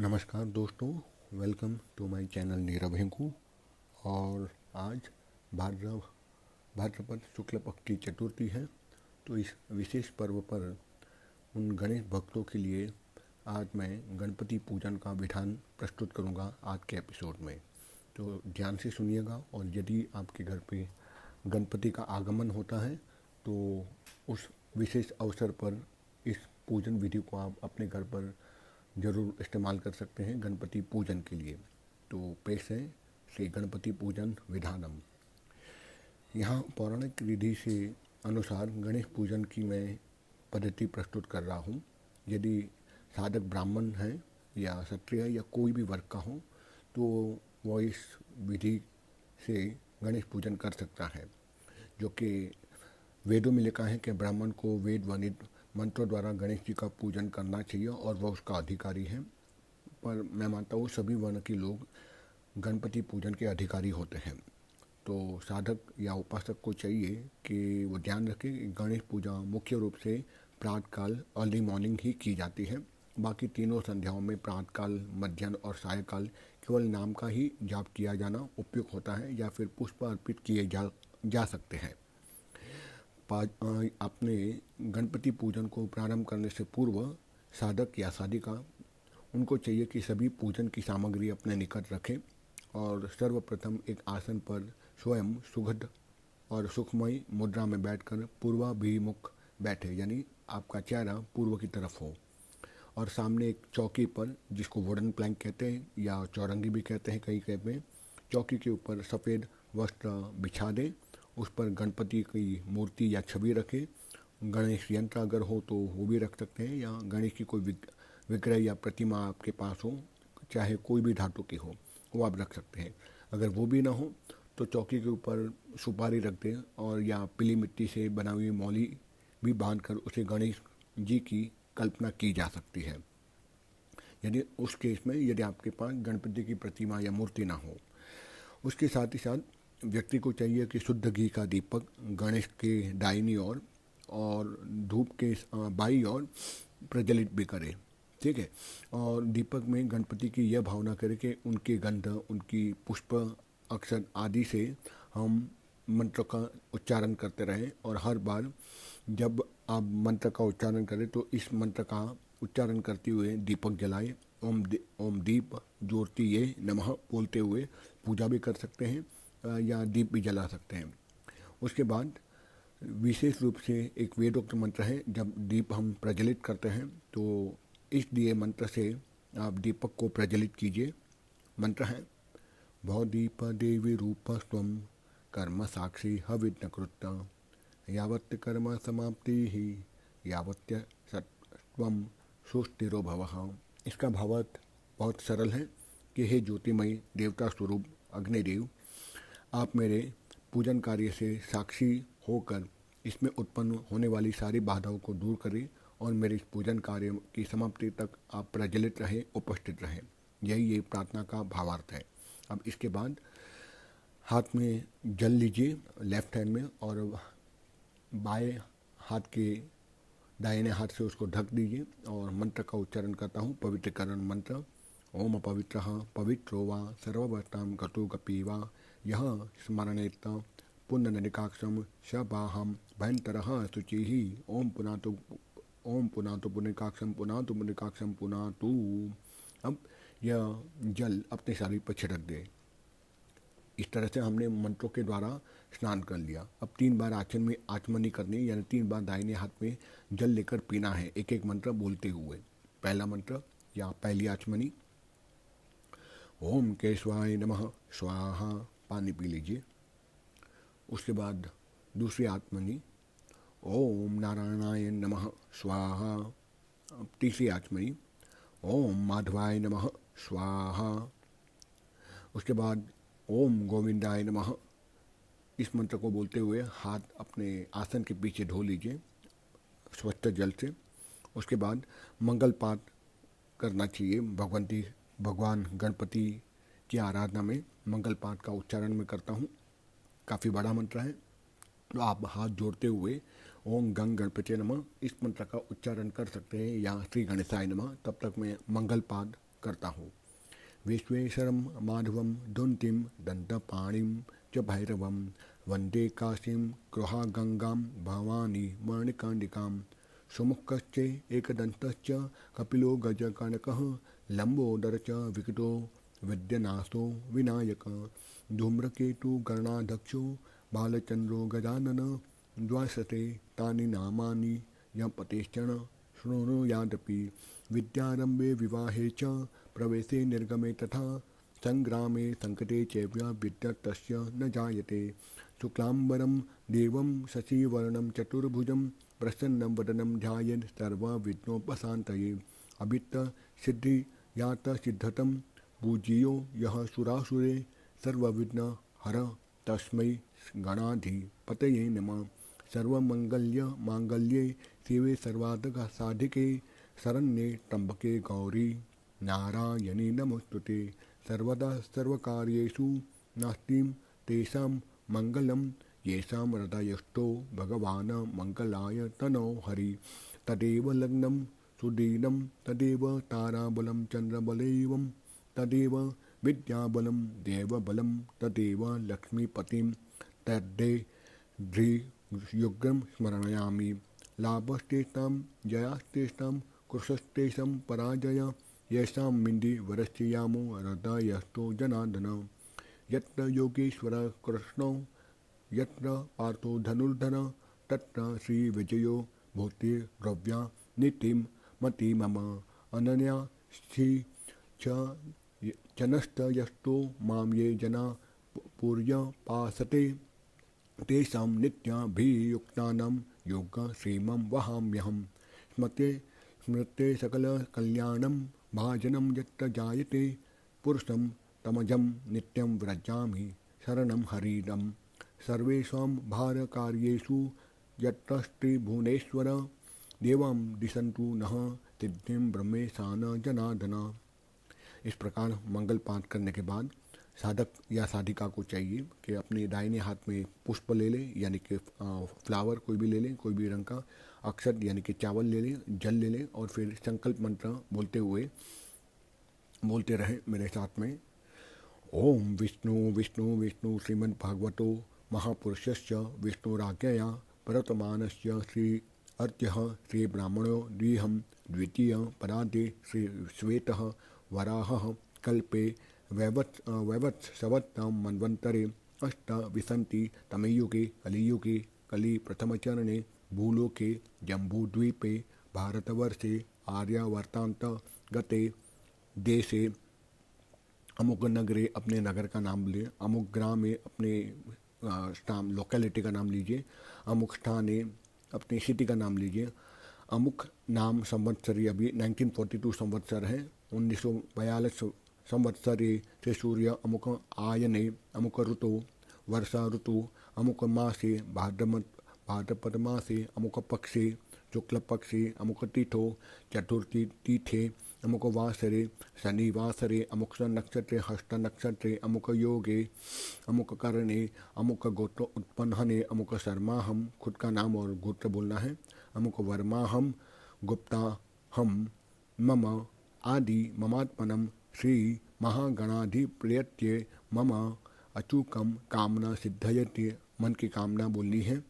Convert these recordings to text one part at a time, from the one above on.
नमस्कार दोस्तों, welcome to my channel Nirav Hinku. और आज भाद्रव भाद्रपद शुक्ल पक्ष की चतुर्थी है। तो इस विशेष पर्व पर उन गणेश भक्तों के लिए आज मैं गणपति पूजन का विधान प्रस्तुत करूंगा आज के एपिसोड में। तो ध्यान से सुनिएगा, और यदि आपके घर पे गणपति का आगमन होता है तो उस विशेष अवसर पर इस पूजन विधि को आप अपने घर पर ज़रूर इस्तेमाल कर सकते हैं गणपति पूजन के लिए। तो पेश है श्री गणपति पूजन विधानम। यहाँ पौराणिक विधि से अनुसार गणेश पूजन की मैं पद्धति प्रस्तुत कर रहा हूँ। यदि साधक ब्राह्मण है या क्षत्रिय या कोई भी वर्ग का हो तो वह इस विधि से गणेश पूजन कर सकता है, जो कि वेदों में लिखा है कि ब्राह्मण को वेद वर्णित मंत्रों द्वारा गणेश जी का पूजन करना चाहिए और वह उसका अधिकारी है। पर मैं मानता हूँ सभी वर्ण के लोग गणपति पूजन के अधिकारी होते हैं। तो साधक या उपासक को चाहिए कि वो ध्यान रखे कि गणेश पूजा मुख्य रूप से प्रातःकाल अर्ली मॉर्निंग ही की जाती है। बाकी तीनों संध्याओं में प्रातःकाल, मध्याह्न और सायकाल केवल नाम का ही जाप किया जाना उपयुक्त होता है, या फिर पुष्प अर्पित किए जा सकते हैं। अपने गणपति पूजन को प्रारंभ करने से पूर्व साधक या साधिका उनको चाहिए कि सभी पूजन की सामग्री अपने निकट रखें और सर्वप्रथम एक आसन पर स्वयं सुगध और सुखमय मुद्रा में बैठकर पूर्वाभिमुख बैठे, यानी आपका चेहरा पूर्व की तरफ हो, और सामने एक चौकी पर, जिसको वुडन प्लैंक कहते हैं या चौरंगी भी कहते हैं कई में, चौकी के ऊपर सफ़ेद वस्त्र बिछा दें। उस पर गणपति की मूर्ति या छवि रखें। गणेश यंत्र अगर हो तो वो भी रख सकते हैं, या गणेश की कोई विग्रह या प्रतिमा आपके पास हो, चाहे कोई भी धातु की हो, वो आप रख सकते हैं। अगर वो भी ना हो तो चौकी के ऊपर सुपारी रख दें, और या पीली मिट्टी से बना हुई मौली भी बांधकर उसे गणेश जी की कल्पना की जा सकती है। यदि उस केस में यदि आपके पास गणपति की प्रतिमा या मूर्ति ना हो, उसके साथ ही साथ व्यक्ति को चाहिए कि शुद्ध घी का दीपक गणेश के दाहिनी ओर और धूप के बाईं ओर प्रज्वलित भी करे। ठीक है। और दीपक में गणपति की यह भावना करे कि उनकी गंध, उनकी पुष्प अक्षर आदि से हम मंत्र का उच्चारण करते रहें, और हर बार जब आप मंत्र का उच्चारण करें तो इस मंत्र का उच्चारण करते हुए दीपक जलाएं। ओम दीप ज्योति ये नमः बोलते हुए पूजा भी कर सकते हैं, या दीप भी जला सकते हैं। उसके बाद विशेष रूप से एक वेदोक्त मंत्र है। जब दीप हम प्रज्वलित करते हैं तो इस दिए मंत्र से आप दीपक को प्रज्वलित कीजिए। मंत्र है भवदीप देवी रूप स्वम कर्म साक्षी हविद्न कृत यावत्य कर्म समाप्ति ही यावत्य सत्वम सुस्थिरो भवः। इसका भावार्थ बहुत सरल है कि हे ज्योतिमयी देवता स्वरूप अग्निदेव, आप मेरे पूजन कार्य से साक्षी होकर इसमें उत्पन्न होने वाली सारी बाधाओं को दूर करें, और मेरे इस पूजन कार्य की समाप्ति तक आप प्रज्वलित रहें, उपस्थित रहें। यही ये प्रार्थना का भावार्थ है। अब इसके बाद हाथ में जल लीजिए लेफ्ट हैंड में, और बाएं हाथ के दाहिने हाथ से उसको ढक दीजिए, और मंत्र का उच्चारण करता हूँ, पवित्रकरण मंत्र। ओम पवित्रः पवित्रो वा सर्वभूतां गतो गपी वा यह स्मरणेत पुण्यनलिकाक्षं शबाहं भयंतरः शुचिः ओम पुनातु पुण्यकाक्षं पुनातु पुण्यकाक्षं पुनातु। अब यह जल अपने शरीर पर छिड़क दे। इस तरह से हमने मंत्रों के द्वारा स्नान कर लिया। अब 3 बार आचमनी करनी है, यानी 3 बार दाहिने हाथ में जल लेकर पीना है, एक एक मंत्र बोलते हुए। पहला मंत्र या पहली आचमनी ओम केशवाय नमः स्वाहा, पानी पी लीजिए। उसके बाद दूसरी आचमनी ओम नारायणाय नमः स्वाहा। तीसरी आचमनी ओम माधवाय नमः स्वाहा। उसके बाद ओम गोविंदाय नमः। इस मंत्र को बोलते हुए हाथ अपने आसन के पीछे धो लीजिए स्वच्छ जल से। उसके बाद मंगल पाठ करना चाहिए। भगवान गणपति की आराधना में मंगल पाठ का उच्चारण मैं करता हूँ। काफ़ी बड़ा मंत्र है, तो आप हाथ जोड़ते हुए ओम गंग गणपति नमः इस मंत्र का उच्चारण कर सकते हैं, या श्री गणेशाय नमः। तब तक मैं मंगल पाठ करता हूँ। विश्वेश्वरं माधवं धुन्तिं दन्तपाणिं च भैरवं वन्दे काशीं गृहागंगां भवानी मणिकर्णिकां। सुमुखश्च एकदन्तश्च कपिलो गजकर्णकः लम्बोदर च विकटो विद्यनाथो विनायक। धूम्रकेतु गणाध्यक्षो बालचंद्रो गजानन। द्वासते तानि नामानि यपतेश्चन शृणुयादपि। विद्यारंभे विवाहे च प्रवेशे निर्गमे तथा संग्रामे संकटे चैव विद्या तस्य न जायते। शुक्लांबरं देवं शशिवर्णं चतुर्भुजं प्रसन्नं वदनं ध्यायेत् सर्वविघ्नोपशान्तये। अभित सिद्धि यात सिद्धतं पूज्यो यः सुरासुरे सर्वविघ्न हर तस्मै गणाधिपतये नमः। सर्वमंगल्य मांगल्ये शिवे सर्वार्थ साधिके शरण्ये त्र्यंबके गौरी नारायणी नमोस्तुते। सर्वदा सर्वकार्येषु नास्ति तेषां मंगलं येषां हृदयस्थो भगवान् मंगलाय तनो हरि। तदेव लग्नं सुदीनं तदेव ताराबलं चंद्रबलैवं तदेव विद्याबलं देवबलं तदेव लक्ष्मीपतिं तद्देव्युग्रं स्मरामि। लाभस्तेषां जयास्तेषां कृशस्तेषां पराजय येषां मिन्दि वरस्यामो हृदयस्थो जनार्दन। यत्र योगेश्वर कृष्णो यत्र पार्थो धनुर्धर तत्र श्रीविजयो भूतिर्भव्या नीतिं मति मम। अनन्या चनस्तयस्तो मां ये जना पूर्यपासते तेषां नित्याभियुक्तानां योगक्षेमं वहाम्यहम्। स्मृते सकलकल्याणं भाजनं यत्र जायते पुरुषं तमजं नित्यं व्रजामि शरणं हरिदम्। सर्वेषां भारकार्येषु यत्रस्ति भुवनेश्वर देवां दिशन्तु नः सिद्धिं ब्रह्मेशान जनार्दन। इस प्रकार मंगल पाठ करने के बाद साधक या साधिका को चाहिए कि अपने दाहिने हाथ में पुष्प ले लें, यानी कि फ्लावर कोई भी ले लें, कोई भी रंग का। अक्षत यानी कि चावल ले लें, जल ले लें और फिर संकल्प मंत्र बोलते रहें मेरे साथ में। ओम विष्णु विष्णु विष्णु श्रीमद्भागवतो महापुरुषस्य विष्णुराज्ञया प्रवर्तमानस्य श्री अर्त्यः श्री ब्राह्मणो द्विहं द्वितीय परादे श्री श्वेतः वराहः कल्पे वैवत्सवत्तं मन्वन्तरे अष्ट विसन्ति तमेयुगे कलियुगे कलि प्रथमचरणे भूलोके जम्बूद्वीपे भारतवर्षे आर्यावर्तान्त गते देशे अमुक नगरे अपने नगर का नाम लिए, अमुक ग्रामे अपने स्थान लोकेलिटी का नाम लीजिए, अमुक स्थाने अपनी सिटी का नाम लीजिए। अमुक नाम संवत्सरी अभी 1942 संवत्सर है। 1942 संवत्सरे से सूर्य अमुक आयने अमुक ऋतु वर्षा ऋतु अमुक मासे भाद्रपद मासे अमुक पक्षे शुक्ल पक्षे अमुक तिथो चतुर्थी तिथे अमुक वासरे शनिवासरे अमुक नक्षत्रे हस्त नक्षत्रे अमुक योगे अमुक करणे अमुक गोत्र उत्पन्नहने अमुक शर्माहम, खुद का नाम और गोत्र बोलना है। अमुक वर्माहम गुप्ता हम मम आदि ममात्मनम श्री महागणाधिपत्यये मम अचूकम कामना सिद्धयते, मन की कामना बोलनी है।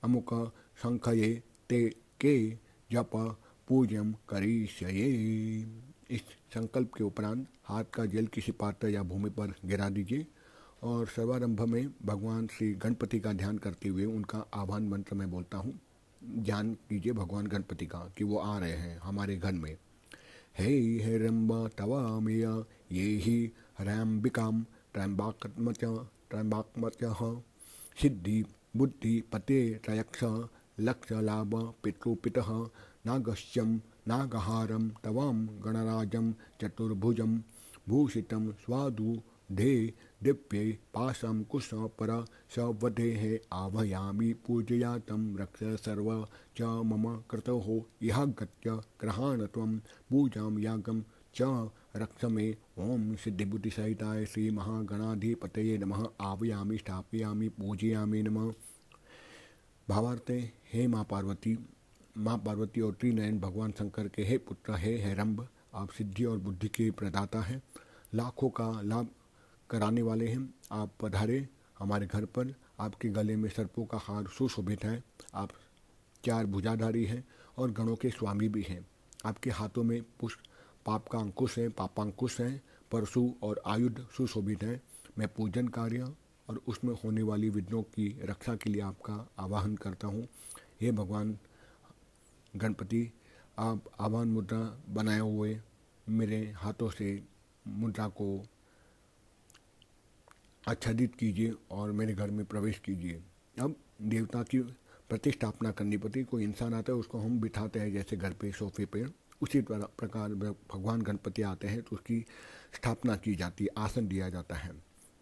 अमुक संख्ये ते के जप पूजम करिष्ये। इस संकल्प के उपरांत हाथ का जल किसी पात्र या भूमि पर गिरा दीजिए और सर्वारंभ में भगवान श्री गणपति का ध्यान करते हुए उनका आह्वान मंत्र मैं बोलता हूँ। ध्यान कीजिए भगवान गणपति का कि वो आ रहे हैं हमारे घर में। हे हिरंबा तवामेय ये ही हरम्बिकां त्र्यंबाकमच सिद्धि बुद्धि पते त्रयक्ष लक्ष लाभ पितृपितः नागश्यं नागहारं तवां गणराजं चतुर्भुजं भूषितं स्वादु धे दिव्ये पाशं कुश पर सवधेः आभयामि पूजयातं रक्ष सर्व च मम क्रतुः इह गत्य ग्रहाण त्वं पूजां यागं च रक्ष मे। ओम सिद्धिबुद्धिसहिताय श्री महागणाधिपतये नमः। आवायामि स्थापयामि पूजयामि नमः। भावार्थ: हे माँ पार्वती और त्रिनयन भगवान शंकर के हे पुत्र हे हेरंब, आप सिद्धि और बुद्धि के प्रदाता हैं, लाखों का लाभ कराने वाले हैं। आप पधारे हमारे घर पर। आपके गले में सर्पों का हार सुशोभित है। आप 4 भुजाधारी हैं और गणों के स्वामी भी हैं। आपके हाथों में पुष्प पाप का अंकुश है, पापांकुश है, परशु और आयुध सुशोभित है। मैं पूजन कार्य और उसमें होने वाली विघ्नों की रक्षा के लिए आपका आवाहन करता हूँ। हे भगवान गणपति, आप आवाहन मुद्रा बनाए हुए मेरे हाथों से मुद्रा को आच्छादित कीजिए और मेरे घर में प्रवेश कीजिए। अब देवता की प्रतिष्ठापना करनी पड़ती। कोई इंसान आता है उसको हम बिठाते हैं जैसे घर पे सोफे पे, उसी प्रकार भगवान गणपति आते हैं तो उसकी स्थापना की जाती है, आसन दिया जाता है।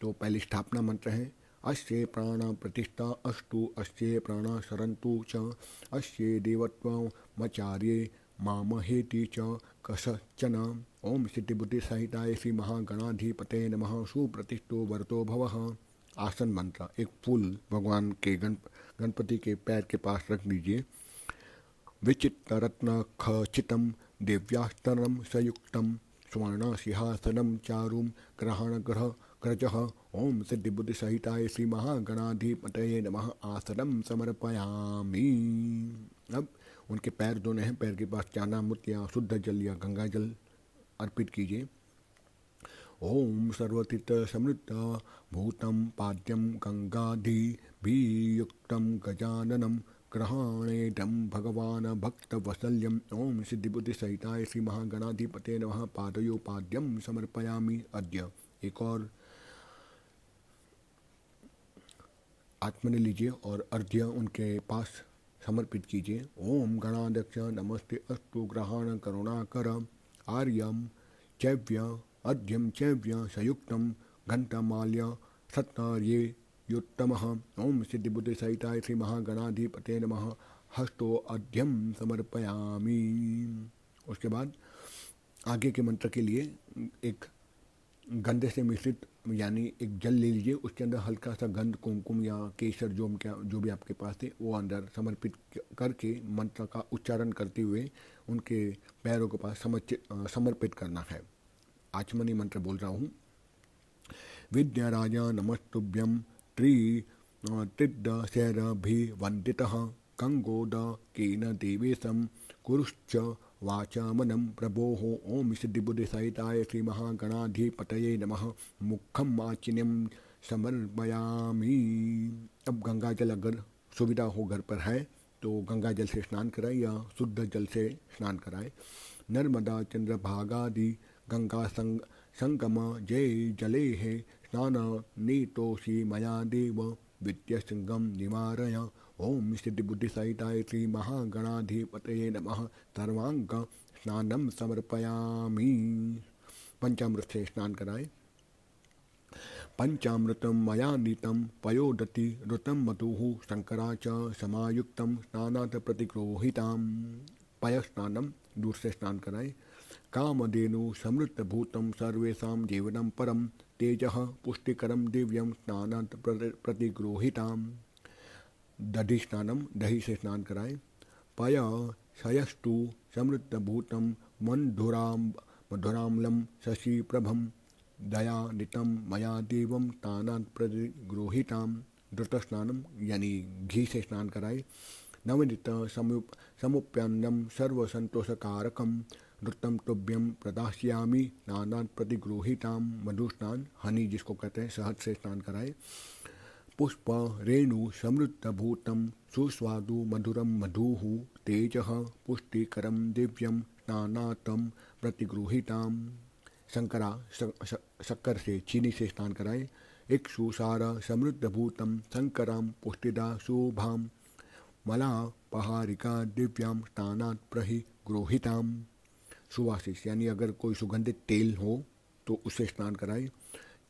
तो पहले स्थापना मंत्र है, अस्य प्राण प्रतिष्ठा अस्तु अस्य प्राण सरन्तु च अस्य देवत्वमचार्ये मामहेति च कश्चन। ओम सिद्धिबुद्धि सहिताय श्री महागणाधिपते नमः। सुप्रतिष्ठो वरतो भवः। आसन मंत्र, एक फूल भगवान के गणपति के पैर के पास रख दीजिए। विचित्ररत्न खचितम दिव्यास्तरम संयुक्तम स्वर्ण सिंहासनम चारुम ग्रहण ग्रह ग्रजः। ओम सिद्धिबुद्धि सहिताय श्री महागणाधिपतये नमः। आसनम समर्पयामि। अब उनके पैर दोनों हैं, पैर के पास चानामृत या शुद्ध जल या गंगा जल अर्पित कीजिए। ओम सर्वतीर्थ समृद्ध भूतम पाद्यम गंगाधिभियुक्तम गजाननम ग्रहणेदं भगवान भक्तवत्सल्यम। ओम सिद्धिबुद्धि सहिताय श्री महागणाधिपते नमः। पादयोपाद्यम समर्पयामि अद्य। एक और आत्मने लीजिए और अर्घ्य उनके पास समर्पित कीजिए। ओम गणाध्यक्ष नमस्ते अस्तु ग्रहण करुणाकर आर्यम चैव्य अर्घ्यम चैव्य संयुक्तम घंटामाल्य सत्तार्ये योत्तमः। ओम सिद्धिबुद्धि सहिताय श्री महागणाधिपते नमः। हस्तो अर्घ्यम समर्पयामि। उसके बाद आगे के मंत्र के लिए एक गंध से मिश्रित यानी एक जल ले लीजिए, उसके अंदर हल्का सा गंध, कुमकुम या केसर जो भी आपके पास है वो अंदर समर्पित करके मंत्र का उच्चारण करते हुए उनके पैरों के पास समर्पित करना है। आचमनी मंत्र बोल रहा हूँ। विद्याराजा नमस्तुभ्यं त्रिदशैरभिवन्दितः कंगोद केन देवेशं कुरुश्च वाचामनं प्रभोः। ओम सिद्धिबुद्धि सहिताय श्री महागणाधिपतये नमः। मुखम आचिन्यम समर्पयामि। अब गंगा जल अगर सुविधा हो घर पर है तो गंगा जल से स्नान कराए या शुद्ध जल से स्नान कराए। नर्मदा चंद्रभागादि गंगा संगम जय जले है स्नान नीतोषि मया देव विद्यसंगम निवारय। ओम सिद्धिबुद्धि सहिताय श्री महागणाधिपतये नमः। सर्वांग स्नानम समर्पयामि। पंचामृत से स्नान कराए। पंचामृतम मया नीतम पयोदति ऋतम मधुः शंकरा च समायुक्तम स्नानात् प्रतिगृहीताम। पय स्नानम, दूर से स्नान कराए। कामधेनु समृद्ध भूतम सर्वेषां जीवनम परम तेजः पुष्टिकरम दिव्यम स्नानात् प्रतिगृहीताम। दधि स्नानम, दही से स्नान कराए। पय शयस्तु समृद्ध भूतम मधुराम्लं शशि प्रभम दयानितं मया देवं तानात् प्रतिगृहीताम। द्रुत स्नानम यानी घी से स्नान कराए। नवनीत समुप्यन्नम सर्वसंतोषकारकम नृत्यम तुभ्यम प्रदास्यामि स्नानात् प्रतिगृहीताम। मधु स्नान, हनी जिसको कहते हैं, शहद से स्नान कराए। पुष्प रेणु समृद्ध भूतम सुस्वादु मधुरम मधुः तेजः पुष्टिकरम दिव्यम स्नानातम प्रतिगृहीताम। शंकरा, शक्कर से, चीनी से स्नान कराए। एक सुसारा समृद्ध भूतम शंकराम पुष्टिदा शुभाम मला पहारिका दिव्याम स्नानात् प्रतिगृहीताम। सुवासिस यानी अगर कोई सुगंधित तेल हो तो उससे स्नान कराए।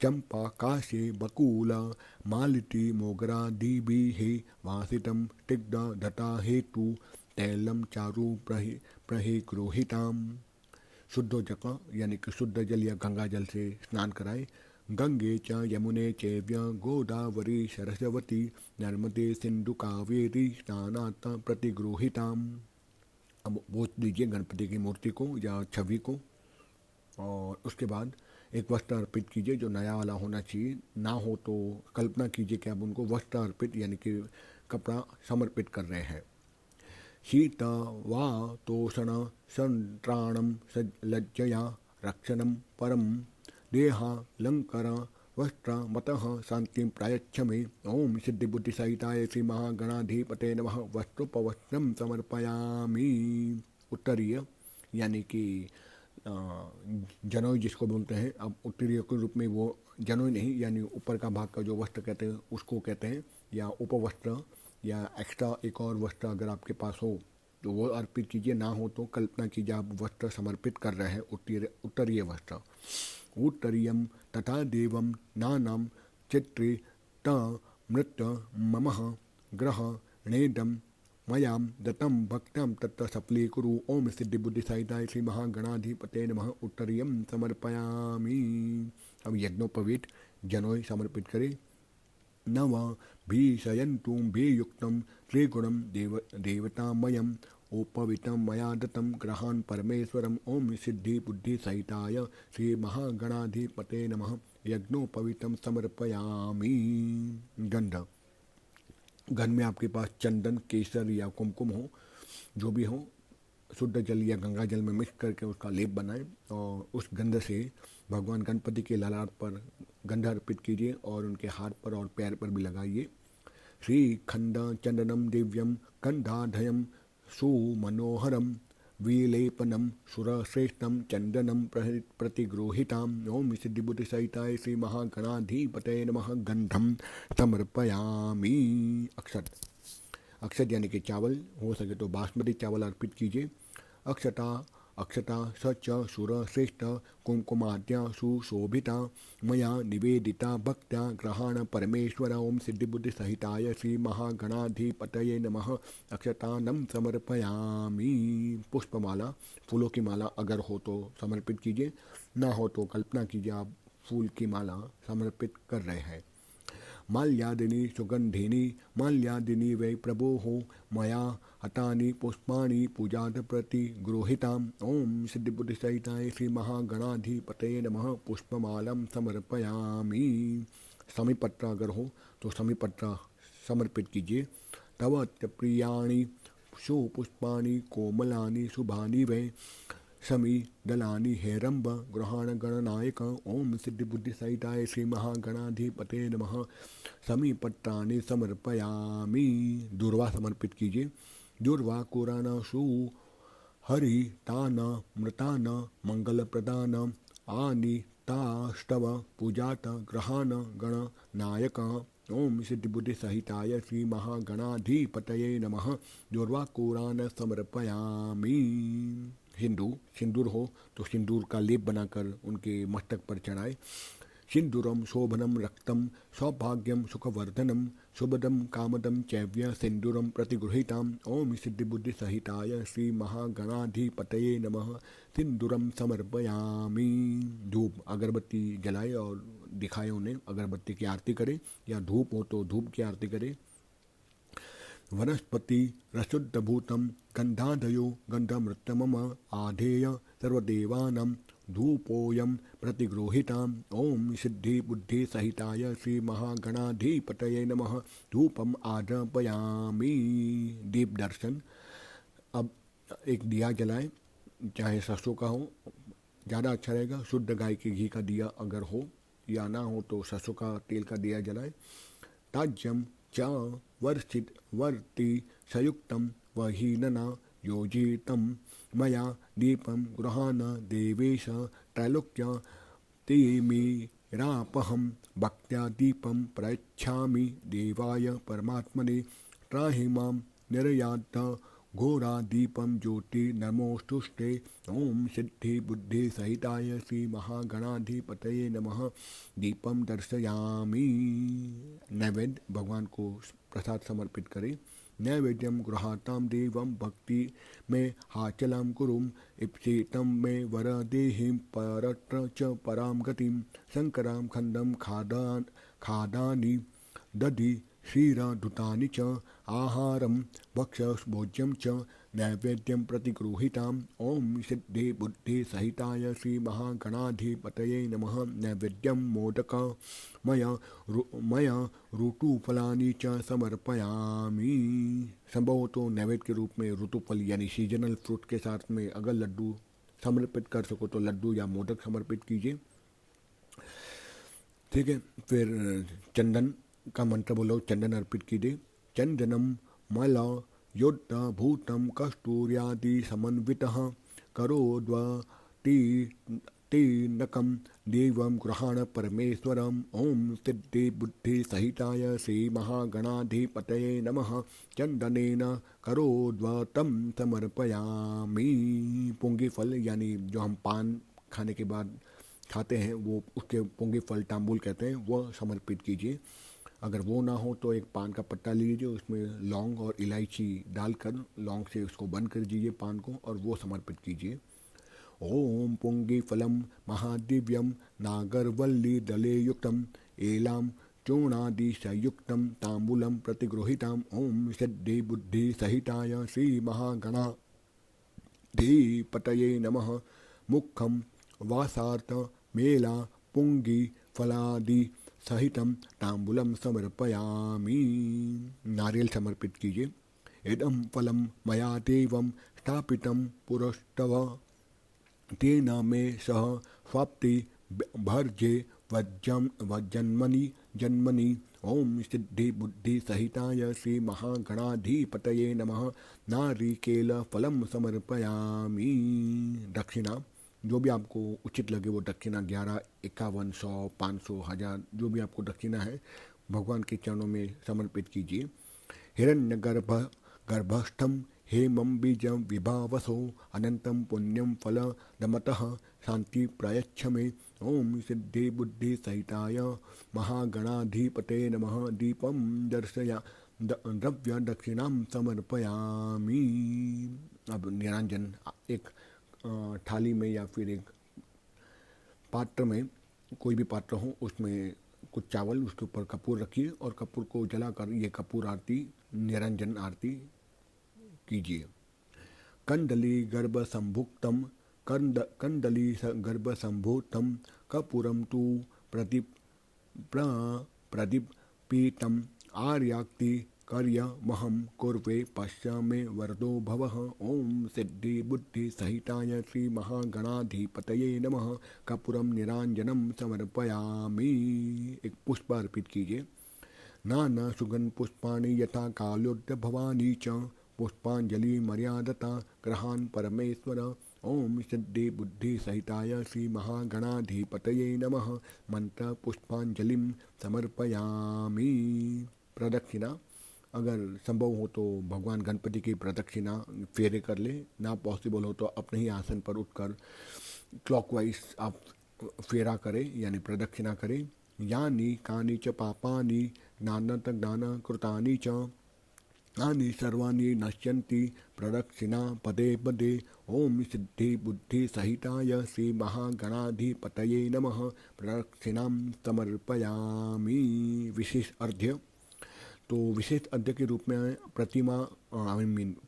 चंपा काशे बकूल मालिती मोगरा दीभिः वासितम तिग्ध दता हेतु तैलम चारु प्रतिगृहीताम। शुद्ध जल यानी कि शुद्ध जल या गंगा जल से स्नान कराए। गंगे च यमुने चैव्य गोदावरी सरस्वती नर्मदे सिंधु कावेरी स्नानात् प्रतिगृहीताम। अब बोझ दीजिए गणपति की मूर्ति को या छवि को। और उसके बाद एक वस्त्र अर्पित कीजिए जो नया वाला होना चाहिए, ना हो तो कल्पना कीजिए कि आप उनको वस्त्र अर्पित यानी कि कपड़ा समर्पित कर रहे हैं। शीत वा तोषण संत्राणम लज्जया रक्षणम परम देहालंकर वस्त्र मतः शांति प्रायच्छ मे। ओम सिद्धि बुद्धि सहिताय श्री महागणाधिपते नमः। वस्त्रोपवस्त्रम समर्पयामि। उत्तरीय यानी कि जनोई जिसको बोलते हैं, अब उत्तरीय के रूप में वो जनोई नहीं यानी ऊपर का भाग का जो वस्त्र कहते हैं उसको कहते हैं, या उपवस्त्र या एक्स्ट्रा एक और वस्त्र अगर आपके पास हो तो वो अर्पित कीजिए, ना हो तो कल्पना कीजिए आप वस्त्र समर्पित कर रहे हैं उत्तरीय वस्त्र। उत्तरीयम तथा देवम नानाम चित्रे त मृत मम ग्रह नेदम मयाम दत्तम भक्तम तत्व सफलीकुरु। ओम सिद्धि बुद्धि सहिताय श्री महागणाधिपते नमः। उत्तरीयम समर्पयामि। अब यज्ञोपवीत जनोय समर्पित करें। नव भीषयन्तु भेयुक्तं त्रिगुणं देवतामयम् उपवितं मया दत्तं ग्रहान् परमेश्वरम्। ओम सिद्धि बुद्धि सहिताय श्री महागणाधिपते नमः। यज्ञोपवीतं समर्पयामि। गंध घर में आपके पास चंदन, केसर या कुमकुम हो, जो भी हो, शुद्ध जल या गंगा जल में मिक्स करके उसका लेप बनाएं और उस गंध से भगवान गणपति के ललाट पर गंध अर्पित कीजिए और उनके हाथ पर और पैर पर भी लगाइए। श्री खंड चंदनम दिव्यम गंधाधयम सुमनोहरम विलेपनम सुरश्रेष्ठम चंदनम प्रतिगृहीताम। ओम सिद्धि बुद्धि सहिताय श्री महागणाधिपतये नमः। गंधम समर्पयामि। अक्षत अक्षत यानी कि चावल, हो सके तो बासमती चावल अर्पित कीजिए। अक्षता सच सुर श्रेष्ठ कुमकुमाद्या सुशोभिता मया निवेदिता भक्त्या ग्रहाण परमेश्वर। ओम सिद्धि बुद्धि सहिताय श्री महागणाधिपतये नमः। अक्षतानम समर्पयामि। पुष्पमाला, फूलों की माला अगर हो तो समर्पित कीजिए, ना हो तो कल्पना कीजिए आप फूल की माला समर्पित कर रहे हैं। माल्यादिनी सुगंधिनी माल्यादिनी वै प्रभोः मया हतानि पुष्पाणि पूजाद प्रतिगृहीताम्। ओम सिद्धि बुद्धि सहिताय श्री महागणाधिपतये नमः। पुष्पमालम समर्पयामि। समीपत्र अगर हो तो समीपत्र समर्पित कीजिए। तव प्रियाणि सुपुष्पाणि कोमलानि शुभानि वै समी दलानी हेरंब ग्रहण गणनायक। ओम सिद्धि बुद्धि सहिताय श्री महागणाधिपते नमः। समी पत्राणि समर्पयामि। दूर्वा समर्पित कीजिए। दूर्वा कुरान सु हरि तान मृतान मंगल प्रदान आनि ताष्टव पूजात ग्रहान गण नायक। ओम सिद्धि बुद्धि सहिताय श्री महागणाधिपतये नमः। दूर्वा कुरान समर्पयामि। हिंदू सिंदूर हो तो सिंदूर का लेप बनाकर उनके मस्तक पर चढ़ाए। सिंदूरम शोभनम रक्तम सौभाग्यम सुखवर्धनम शुभदम कामदम चैव्य सिंदूरम प्रतिगृहीताम। ओम सिद्धि बुद्धि सहिताय श्री महागणाधिपतये नमः। सिंदूरम समर्पयामि। धूप अगरबत्ती जलाए और दिखाए उन्हें, अगरबत्ती की आरती करें, या धूप हो तो धूप की आरती करें। वनस्पति रसुद्धभूतं गंधाधयो गंधमृतमम आधेय सर्वदेवानां धूपोऽयं प्रतिगृहीताम्। ओम सिद्धि बुद्धि सहिताय श्री महागणाधिपतये नमः। धूपम आद्रपयामि। दीप दर्शन। अब एक दिया जलाएं, चाहे सरसों का हो, ज़्यादा अच्छा रहेगा। शुद्ध गाय के घी का दिया अगर हो, या ना हो तो सरसों का तेल का दिया जलाएं। ताज्यम च वर्षित वर्ति संयुक्तं वहीनना योजितं मया दीपं गृहाण देवेश त्रैलोक्य तिमिरापहं भक्त्या दीपं प्रयच्छामि देवाय परमात्मने। त्राहि मां निर्यात घोरा दीपं ज्योति नमोस्तुष्टे। ओम सिद्धि बुद्धि सहिताय श्री महागणाधिपतये नमः। दीपम दर्शयामि। नैवेद्य भगवान को प्रसाद समर्पित करें। नैवेद्यम गृहातां देवं भक्ति में हाचलं कुरुम इप्सितं में वर देहिं परत्र च परां गतिं। शंकरां खंडं खादानि दधि क्षीरधुतानि च आहारं भक्ष्यभोज्यं च नैवेद्यं प्रतिगृहीताम् ॐ सिद्धि बुद्धि सहिताय श्री महागणाधिपतये नमः। नैवेद्यं मोदक मया ऋतुफलानि च समर्पयामि। संभव तो नैवेद्य के रूप में ऋतुफल यानी सीजनल फ्रूट के साथ में अगर लड्डू समर्पित कर सको तो लड्डू या मोदक समर्पित कीजिए। ठीक है, फिर चंदन का मंत्र बोलो, चंदन अर्पित कीजिए। चंदनम मला योद्ध भूतम कस्तूर्यादि समन्वितः करोद्वतीनकं देवं गृहाण परमेश्वरम् ॐ सिद्धि बुद्धि सहिताय श्री महागणाधिपतये नमः। चंदनेन करोद्वतं समर्पयामि। पुंगी फल यानी जो हम पान खाने के बाद खाते हैं वो उसके पुंगी फल तांबुल कहते हैं, वह समर्पित कीजिए। अगर वो ना हो तो एक पान का पत्ता लीजिए, उसमें लौंग और इलायची डालकर लौंग से उसको बंद कर दीजिए पान को और वो समर्पित कीजिए। ओम पुंगी फलम महादिव्यम नागरवल्ली दले युक्तम एलाम चूर्णादि संयुक्तम तांबूलम प्रतिगृहीताम ओम सिद्धि बुद्धि सहिताय श्री महागणाधिपतये नमः। मुखम वासार्थ मेला पुंगी फलादि सहितम तांबूलम समर्पयामि। नारियल समर्पित कीजिए। इदं फलम मया देवं स्थापितं पुरस्तव तेन मे सह स्वाप्ति भर्जे वज्जन्मनि ओम सिद्धि बुद्धि सहिताय श्री महागणाधिपतये नमः। नारिकेल फलम समर्पयामि। दक्षिणा जो भी आपको उचित लगे वो दक्षिणा 11, 51, 100, 500, 1000 जो भी आपको दक्षिणा है भगवान के चरणों में समर्पित कीजिए। हिरण्यगर्भस्थं हेमं बीजं विभावसो अनंतं पुण्यं फलदमतः शांति प्रयच्छ मे ओम सिद्धि बुद्धि सहिताय महागणाधिपते नमः। दीपं दर्शया द्रव्य दक्षिणां समर्पयामि। अब निरंजन एक थाली में या फिर एक पात्र में, कोई भी पात्र हो, उसमें कुछ चावल, उसके ऊपर कपूर रखिए और कपूर को जलाकर ये कपूर आरती निरंजन आरती कीजिए। कंदली गर्भ संभुक्तम कंदली गर्भ संभूतम कपूरम तु प्रदीपीतम आर्याक्ति कर्य महम कुर्वे पश्चामे वरदो भवः ओम सिद्धि बुद्धि सहिताय श्री महागणाधिपतये नमः। कपूरम निरांजनम समर्पयामि। एक पुष्प अर्पित कीजिए। नाना सुगंध पुष्पाणि यथा कालोद्य भवानी च पुष्पांजलि मर्यादता ग्रहान परमेश्वर ओम सिद्धि बुद्धि सहिताय श्री महागणाधिपतये नमः। मंत्र पुष्पांजलिम समर्पयामि। प्रदक्षिणा अगर संभव हो तो भगवान गणपति की प्रदक्षिणा फेरे कर ले, ना पॉसिबल हो तो अपने ही आसन पर उठकर क्लॉकवाइज आप फेरा करें यानी प्रदक्षिणा करें। यानी कानि च पापानि ज्ञान कृतानि च तानि सर्वाणि नश्यन्ति प्रदक्षिणा पदे पदे ओम सिद्धि बुद्धि सहिताय श्री महागणाधिपतये नमः। प्रदक्षिणां समर्पयामि। विशेष अर्घ्य तो विशेष अर्घ्य के रूप में प्रतिमा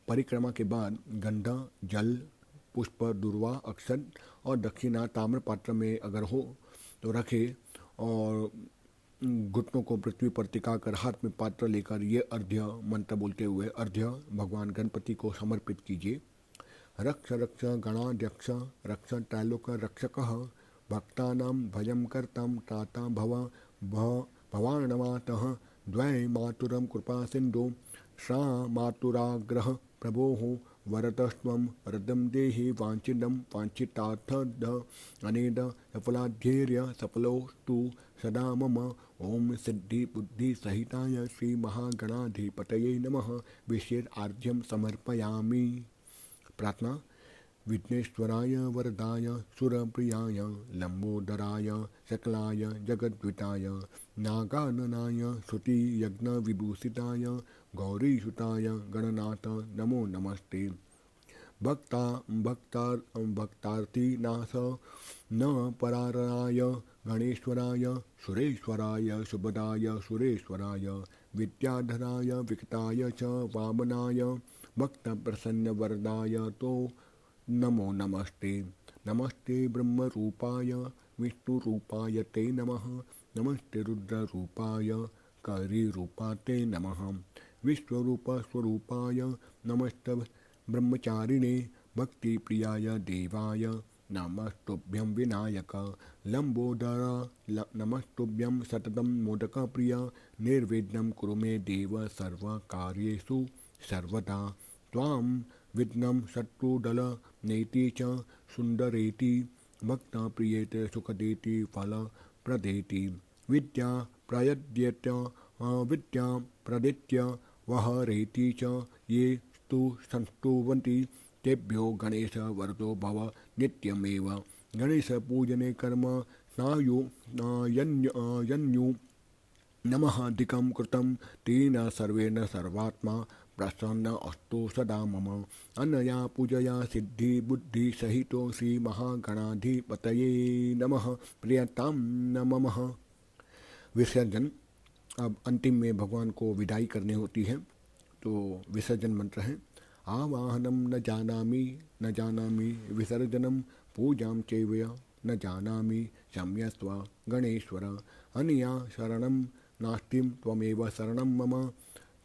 परिक्रमा के बाद गंधा जल पुष्प दुर्वा अक्षत और दक्षिणा ताम्र पात्र में अगर हो तो रखे और घुटनों को पृथ्वी पर टिकाकर हाथ में पात्र लेकर ये अर्घ्य मंत्र बोलते हुए अर्घ्य भगवान गणपति को समर्पित कीजिए। रक्ष रक्ष गणाध्यक्ष रक्ष त्रैलोक रक्षकः भक्तानां भजं कर्तां त्राता भवानमातः द्वै मातुरं कृपा सिंधु सा मातुराग्रह प्रभोः वरतस्त्वं वरदं देहि वाञ्छितं वाञ्छितार्थद अनेद सफलाध्येर्य सफलोस्तु सदा मम ओम सिद्धि बुद्धि सहिताय श्री महागणाधिपतये नमः। विशेष आर्घ्यं समर्पयामि। प्रार्थना। विघ्नेश्वराय वरदाय सुरप्रियाय लंबोदराय सकलाय जगद्विताय नागाननाय श्रुति यज्ञ विभूषिताय गौरीसुताय गणनाथ नमो नमस्ते। भक्तार्थिनाश न पराराय गणेश्वराय सुरेश्वराय शुभदाय सुरेश्वराय विद्याधराय विकटाय च वामनाय भक्त प्रसन्न वरदाय तो नमो नमस्ते। नमस्ते ब्रह्म रूपाय विष्णु रूपाय ते नमः। नमस्ते रुद्र रूपाय करी रूपा ते नमः। विश्वरूप स्वरूपाय नमस्ते ब्रह्मचारिणे भक्ति प्रियाय देवाय नमस्तुभ्यं विनायक। लंबोदर नमस्तुभ्यं सततं मोदक प्रिय। निर्विघ्नं कुरु मे देव सर्वकार्येषु सर्वदा। त्वां विघ्नं शत्रुदल नेति च सुंदरेति भक्त प्रियेति सुखदेति फल प्रदेति। विद्या प्रयद्येत विद्या प्रदित्य वहरेति च ये स्तु संस्तुवन्ति तेभ्यो गणेश वरदो भव नित्यमेव। गणेश पूजने कर्म यन्यु नमः कृतं तेन सर्वेण सर्वात्मा प्रसन्न अस्तु सदा मम। अनया पूजया सिद्धि बुद्धि सहितो श्री महागणाधिपतये नमः। प्रियतां नमः। विसर्जन। अब अंतिम में भगवान को विदाई करनी होती है, तो विसर्जन मंत्र है। आवाहनम न जानामि विसर्जनम पूजां चैव न जानामि क्षम्यस्व गणेश्वर। अनया शरणं नास्ति त्वमेव शरणं मम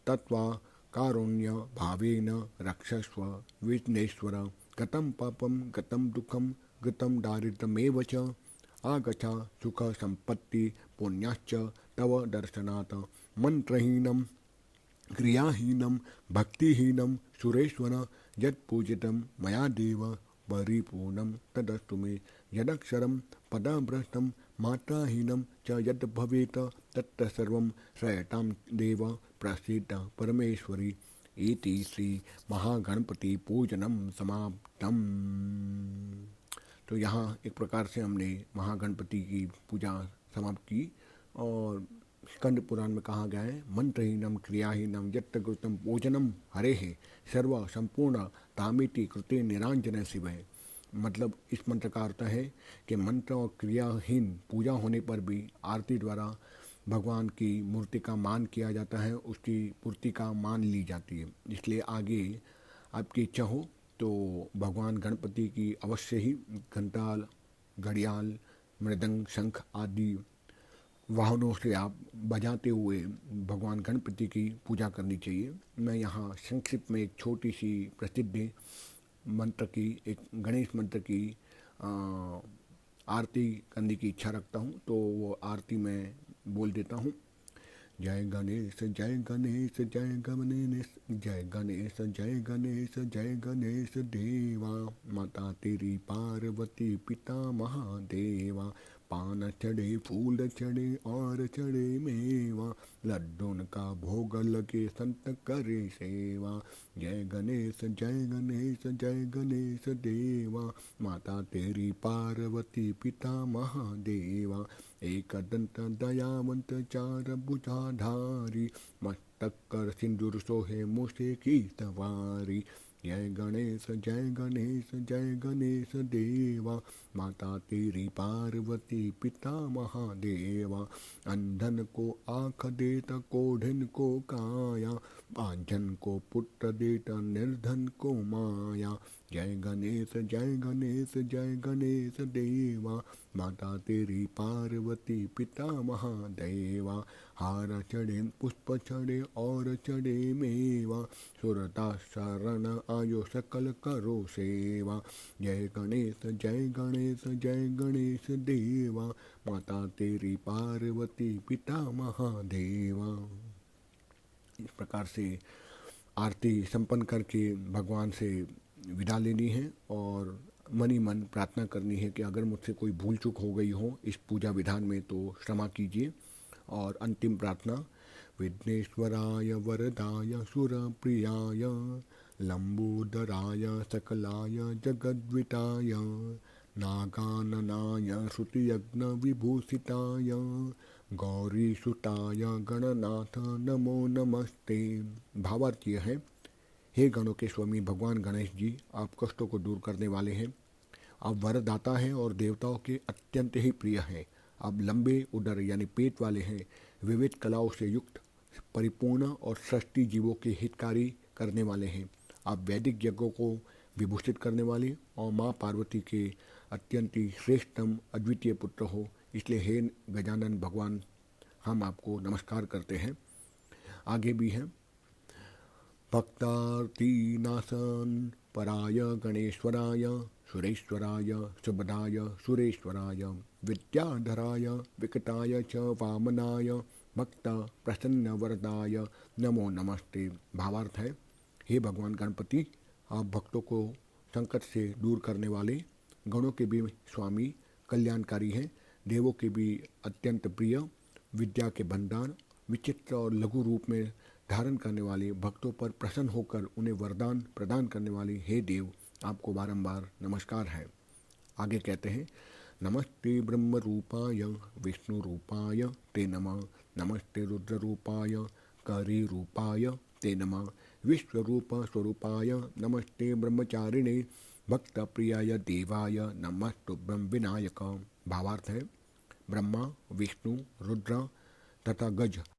तत्वा कारुण्य भावेन रक्षस्व विघ्नेश्वर। गतं पापं गतं दुःखं गतं दारिद्र्यमेव च आगच्छ सुख संपत्ति पुण्याश्च तव दर्शनात्। मंत्रहीनं क्रियाहीनं भक्तिहीनं सुरेश्वर यत्पूजितं मया देव परिपूर्णं तदस्तु मे। यदक्षरं पदभ्रष्टं मात्राहीनं च यद् भवेत् तत्सर्वं श्रयतां देव प्रसीद परमेश्वरी। इति श्री महागणपति पूजनम समाप्तम। तो यहाँ एक प्रकार से हमने महागणपति की पूजा समाप्त की। और स्कंद पुराण में कहा गया है, मंत्रहीनम क्रियाहीनम यत्त कृतम पूजनम हरे है सर्व संपूर्ण तामिति कृते निरांजन शिव है। मतलब इस मंत्र का अर्थ है कि मंत्र और क्रियाहीन पूजा होने पर भी आरती द्वारा भगवान की मूर्ति का मान किया जाता है, उसकी पूर्ति का मान ली जाती है। इसलिए आगे आपकी इच्छा हो तो भगवान गणपति की अवश्य ही घंटाल घड़ियाल मृदंग शंख आदि वाहनों से आप बजाते हुए भगवान गणपति की पूजा करनी चाहिए। मैं यहाँ संक्षिप्त में एक छोटी सी प्रसिद्ध मंत्र की, एक गणेश मंत्र की आरती करने की इच्छा रखता हूँ, तो वो आरती मैं बोल देता हूँ। जय गणेश जय गणेश जय गणेश जय गणेश जय गणेश जय गणेश देवा। माता तेरी पार्वती पिता महादेवा। पान चढ़े फूल चढ़े और चढ़े मेवा। लड्डून का भोग लगे संत करे सेवा। जय गणेश जय गणेश देवा। माता तेरी पार्वती पिता महादेवा। एक दंत दयावंत चार भुजाधारी। मस्तक कर सिंदूर सोहे मूसे की सवारी। जय गणेश जय गणेश देवा। माता तेरी पार्वती पिता महादेवा। अंधन को आँख देता कोढ़िन को काया। बांझन को पुत्र देता निर्धन को माया। जय गणेश जय गणेश देवा। माता तेरी पार्वती पिता महादेवा। हार चढ़े पुष्प चढ़े और चढ़े मेवा। सुरता शरण आयो सकल करो सेवा। जय गणेश देवा। माता तेरी पार्वती पिता महादेवा। इस प्रकार से आरती संपन्न करके भगवान से विदा लेनी है और मन ही मन प्रार्थना करनी है कि अगर मुझसे कोई भूल चूक हो गई हो इस पूजा विधान में तो क्षमा कीजिए। और अंतिम प्रार्थना। विघ्नेश्वराय वरदाय सुरप्रियाय लंबोदराय सकलाय जगद्विताय नागाननाय श्रुतियज्ञ विभूषिताय गौरीसुताय गणनाथ नमो नमस्ते। भावार्थ यह है, हे गणों के स्वामी भगवान गणेश जी, आप कष्टों को दूर करने वाले हैं। आप वरदाता हैं और देवताओं के अत्यंत ही प्रिय हैं। आप लंबे उदर यानी पेट वाले हैं। विविध कलाओं से युक्त परिपूर्ण और सृष्टि जीवों के हितकारी करने वाले हैं। आप वैदिक यज्ञों को विभूषित करने वाले और माँ पार्वती के अत्यंत ही श्रेष्ठतम अद्वितीय पुत्र हो, इसलिए हे गजानन भगवान हम आपको नमस्कार करते हैं। आगे भी हैं, भक्तार्तिनाशन पराय गणेश्वराय सुरेश्वराय सुबदाय सुरेश्वराय विद्याधराय विकटाय च वामनाय भक्त प्रसन्न वरदाय नमो नमस्ते। भावार्थ है, हे भगवान गणपति, आप भक्तों को संकट से दूर करने वाले, गणों के भी स्वामी, कल्याणकारी हैं, देवों के भी अत्यंत प्रिय, विद्या के भंडार, विचित्र और लघु रूप में धारण करने वाले, भक्तों पर प्रसन्न होकर उन्हें वरदान प्रदान करने वाले हे देव, आपको बारंबार नमस्कार है। आगे कहते हैं, नमस्ते ब्रह्म रूपाय विष्णु रूपाय ते नमः, नमस्ते रुद्र रूपाय करी रूपाय ते नमः, विश्वरूप स्वरूपाय नमस्ते ब्रह्मचारिणे भक्त प्रियाय देवाय नमस्तुभ्यं विनायक। भावार्थ है, ब्रह्मा, विष्णु, रुद्र तथा गज